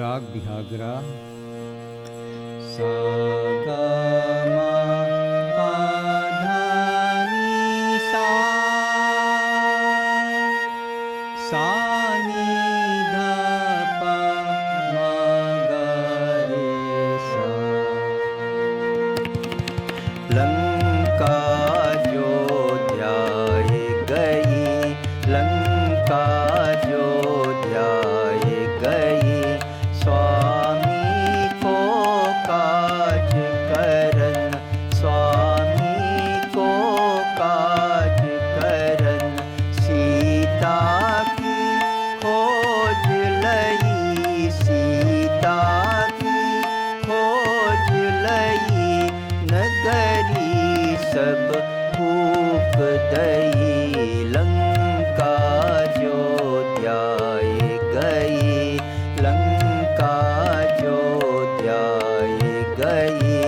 राग बिहागरा सा गा मा पा धा नी सा नी धा पा मा गा रे सा। लंका जो ध्याए गई, लंका जो ध्याए गई, स्वामी को काज करन, स्वामी को काज करन। सीता की खोज लई, सीता की खोज लई, नगरी सब फूक दई। लंका जो ध्याए गई, लंका जो ध्याए गई,